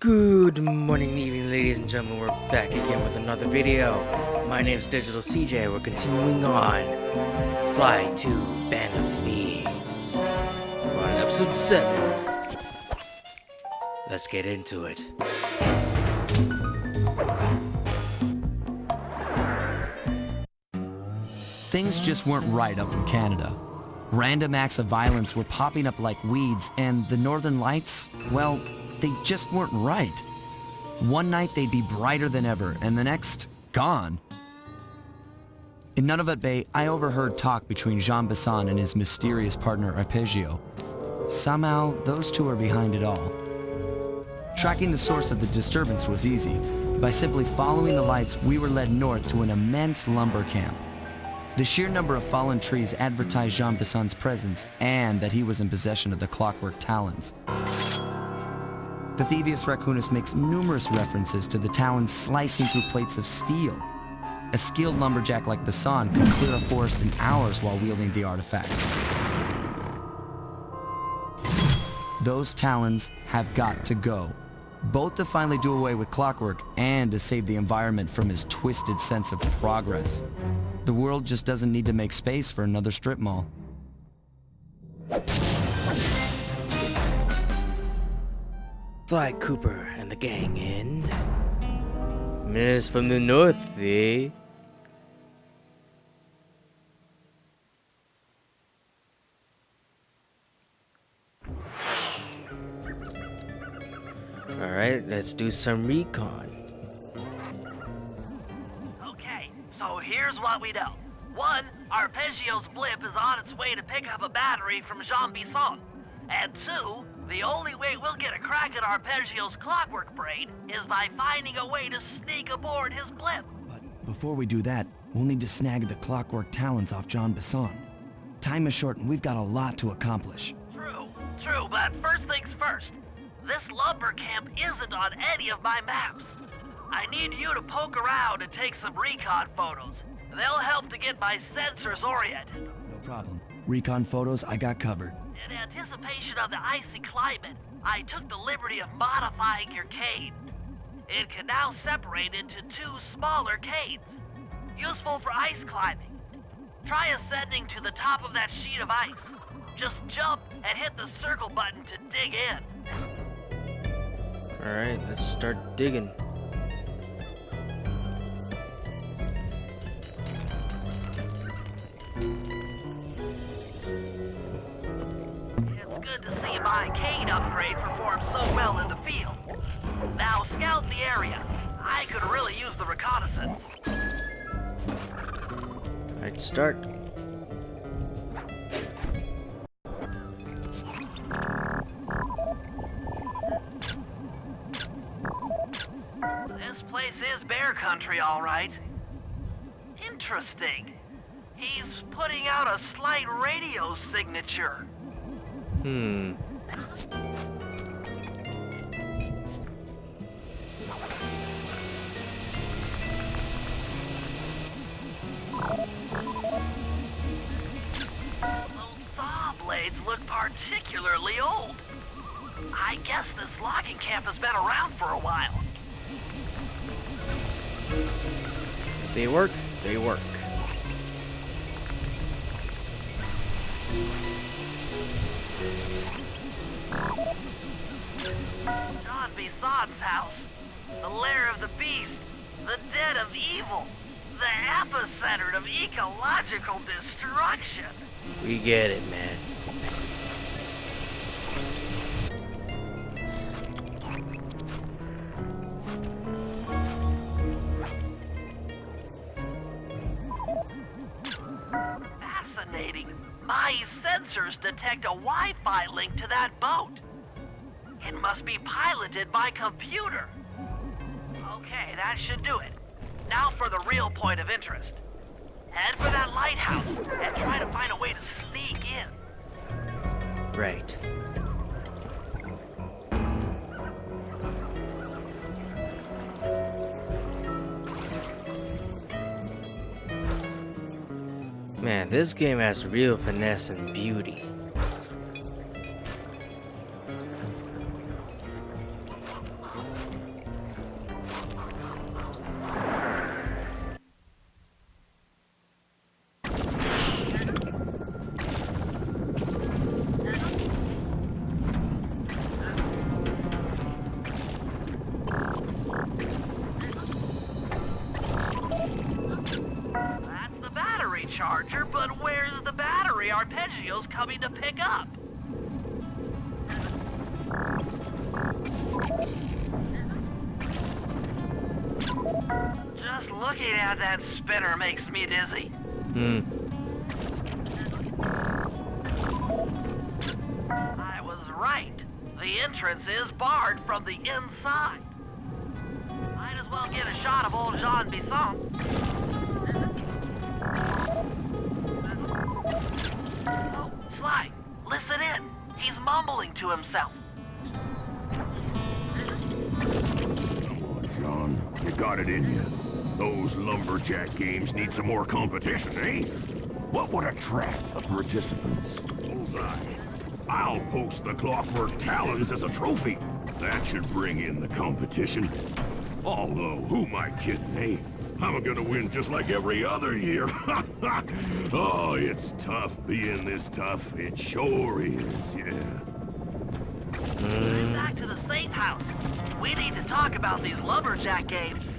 Good morning, evening, ladies and gentlemen. We're back again with another video. My name is Digital CJ. We're continuing on Sly 2 Band of Thieves. We're on episode 7. Let's get into it. Things just weren't right up in Canada. Random acts of violence were popping up like weeds, and the Northern Lights, well, they just weren't right. One night they'd be brighter than ever, and the next, gone. In Nunavut Bay, I overheard talk between Jean Besson and his mysterious partner Arpeggio. Somehow, those two are behind it all. Tracking the source of the disturbance was easy. By simply following the lights, we were led north to an immense lumber camp. The sheer number of fallen trees advertised Jean Besson's presence and that he was in possession of the Clockwerk talons. The Thievius Raccoonus makes numerous references to the talons slicing through plates of steel. A skilled lumberjack like Besson could clear a forest in hours while wielding the artifacts. Those talons have got to go, both to finally do away with Clockwerk and to save the environment from his twisted sense of progress. The world just doesn't need to make space for another strip mall. Sly Cooper and the gang in Menace from the north, eh? Alright, let's do some recon. Okay, so here's what we know. 1, Arpeggio's blip is on its way to pick up a battery from Jean Besson. And 2, the only way we'll get a crack at Arpeggio's Clockwerk brain is by finding a way to sneak aboard his blip. But before we do that, we'll need to snag the Clockwerk talons off Jean Besson. Time is short and we've got a lot to accomplish. True, but first things first. This lumber camp isn't on any of my maps. I need you to poke around and take some recon photos. They'll help to get my sensors oriented. No problem. Recon photos I got covered. In anticipation of the icy climate, I took the liberty of modifying your cane. It can now separate into 2 smaller canes, useful for ice climbing. Try ascending to the top of that sheet of ice. Just jump and hit the circle button to dig in. Alright, let's start digging. It's good to see my cane upgrade performed so well in the field. Now scout the area. I could really use the reconnaissance. Alright, start. This place is bear country, all right. Interesting. He's putting out a slight radio signature. Those saw blades look particularly old. I guess this logging camp has been around for a while. If they work, they work. Jean Besson's house. The lair of the beast. The den of evil. The epicenter of ecological destruction. We get it, man. Fascinating. My sensors detect a Wi-Fi link to that boat. It must be piloted by computer. Okay, that should do it. Now for the real point of interest. Head for that lighthouse and try to find a way to sneak in. Right. Man, this game has real finesse and beauty. pick up. Just looking at that spinner makes me dizzy. I was right. The entrance is barred from the inside. Might as well get a shot of old Jean Bisson. Oh, Sly, listen in. He's mumbling to himself. Come on, Jean. You got it in you. Those lumberjack games need some more competition, eh? What would attract the participants? Bullseye. I'll post the Clockwerk talons as a trophy. That should bring in the competition. Although, who am I kidding, eh? I'm gonna win just like every other year. Oh, it's tough being this tough. It sure is, yeah. Back to the safe house. We need to talk about these lumberjack games.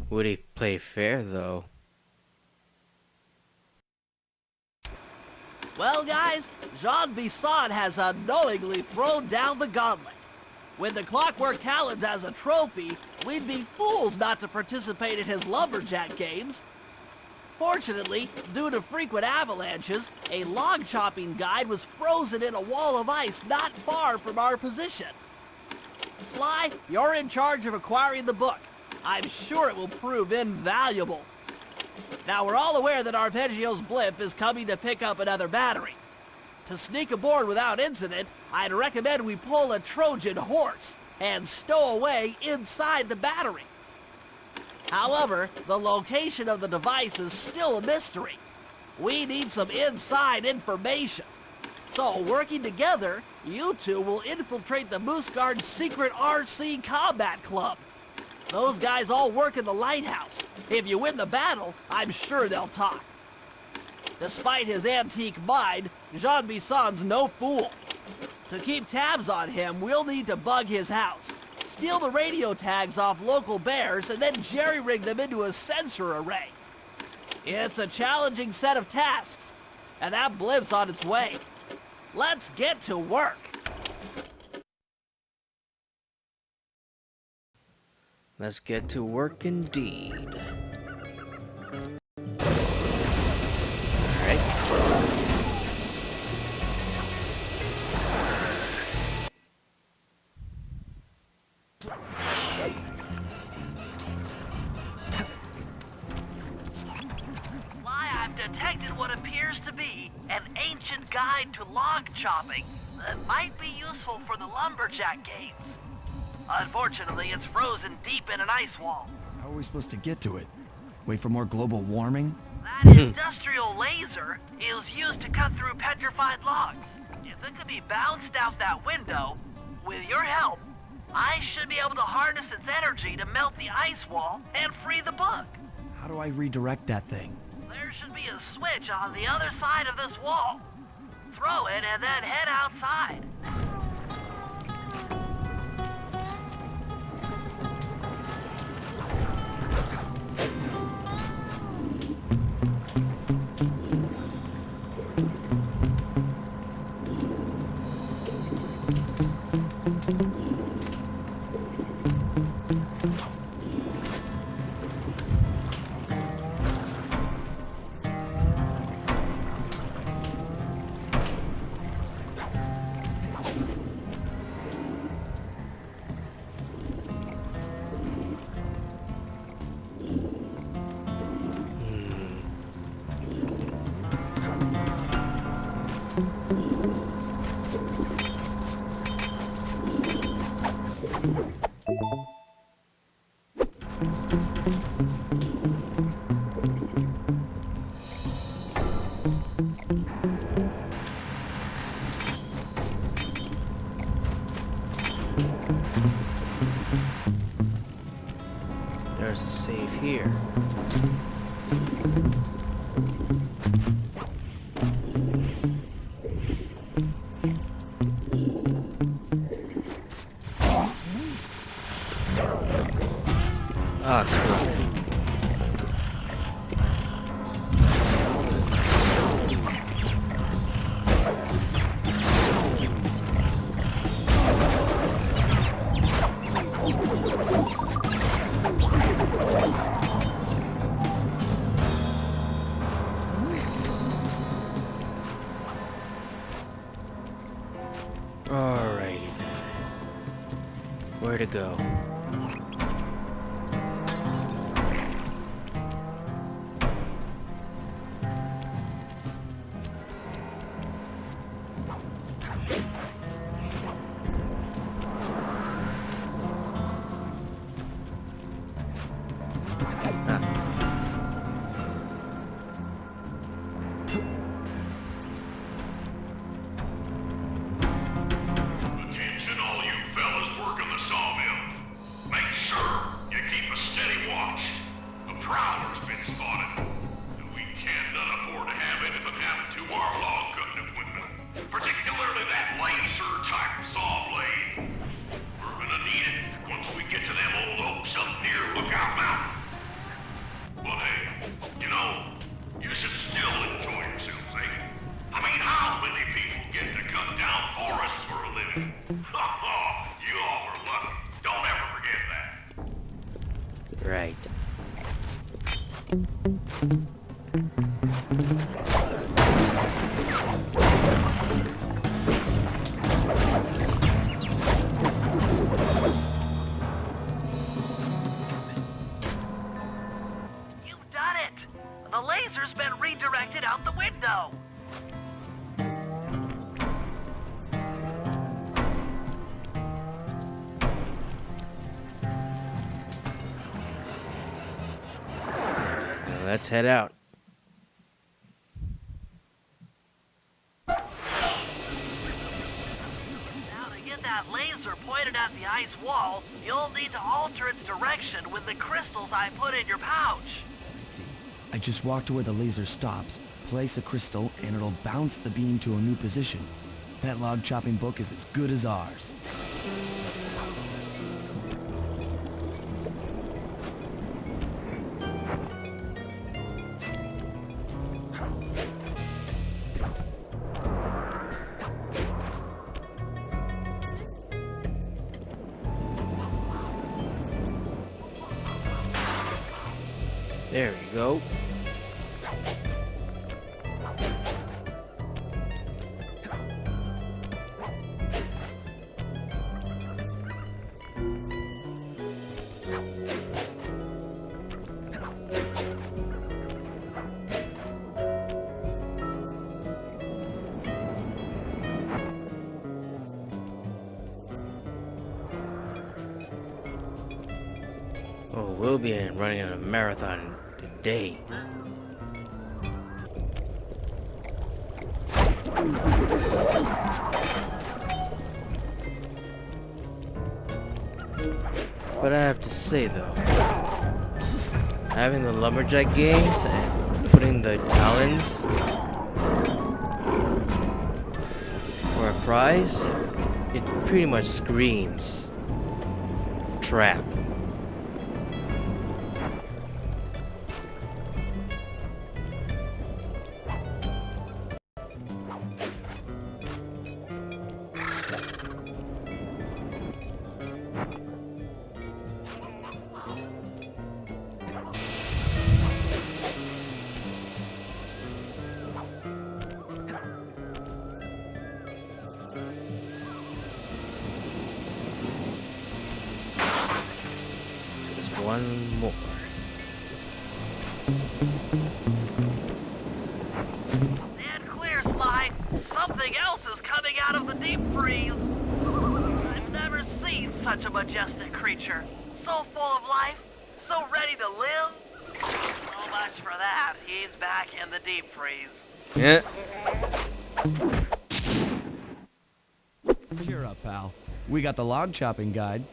Would he play fair, though? Well, guys, Jean Bisson has unknowingly thrown down the gauntlet. With the Clockwerk talons as a trophy, we'd be fools not to participate in his lumberjack games. Fortunately, due to frequent avalanches, a log chopping guide was frozen in a wall of ice not far from our position. Sly, you're in charge of acquiring the book. I'm sure it will prove invaluable. Now, we're all aware that Arpeggio's blimp is coming to pick up another battery. To sneak aboard without incident, I'd recommend we pull a Trojan horse and stow away inside the battery. However, the location of the device is still a mystery. We need some inside information. So, working together, you two will infiltrate the Moose Guard's secret RC combat club. Those guys all work in the lighthouse. If you win the battle, I'm sure they'll talk. Despite his antique mind, Jean Bisson's no fool. To keep tabs on him, we'll need to bug his house, steal the radio tags off local bears, and then jerry-rig them into a sensor array. It's a challenging set of tasks, and that blimp's on its way. Let's get to work. Let's get to work indeed. Alright. Sly, I've detected what appears to be an ancient guide to log chopping that might be useful for the lumberjack games. Unfortunately, it's frozen deep in an ice wall. How are we supposed to get to it? Wait for more global warming? That industrial laser is used to cut through petrified logs. If it could be bounced out that window, with your help, I should be able to harness its energy to melt the ice wall and free the book. How do I redirect that thing? There should be a switch on the other side of this wall. Throw it and then head outside. There's a safe here. Ah, cool. Alrighty then. Where to go? Attention all you fellas working the sawmill. Make sure you keep a steady watch. A prowler's been spotted. And we cannot afford to have anything happen to our log cutting equipment. Particularly that laser-type saw blade. We're gonna need it once we get to them old oaks up near Lookout Mountain. But hey, you know, you should still enjoy yourselves, eh? I mean, how many people get to cut down forests for a living? You all are lucky. Don't ever forget that. Right. You've done it! The laser's been redirected out the window! Now let's head out. Now to get that laser pointed at the ice wall, you'll need to alter its direction with the crystals I put in your pouch. I see. I just walk to where the laser stops, place a crystal, and it'll bounce the beam to a new position. That log chopping book is as good as ours. There we go. Oh, we'll be running a marathon today. But I have to say though, having the lumberjack games and putting the talons for a prize, it pretty much screams trap. Just one more. Stand clear, Sly. Something else is coming out of the deep freeze. I've never seen such a majestic creature. So full of life, so ready to live. So much for that. He's back in the deep freeze. Yeah. Cheer up, pal. We got the log chopping guide.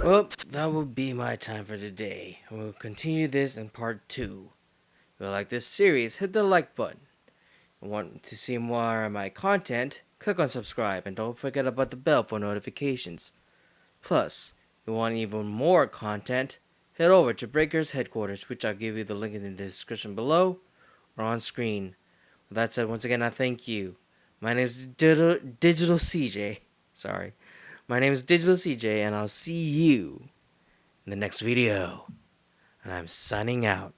Well, that will be my time for today. We'll continue this in part 2. If you like this series, hit the like button. If you want to see more of my content, click on subscribe and don't forget about the bell for notifications. Plus, if you want even more content, head over to Breaker's headquarters, which I'll give you the link in the description below or on screen. With that said, once again, I thank you. My name is Digital CJ. Sorry. My name is Digital CJ, and I'll see you in the next video. And I'm signing out.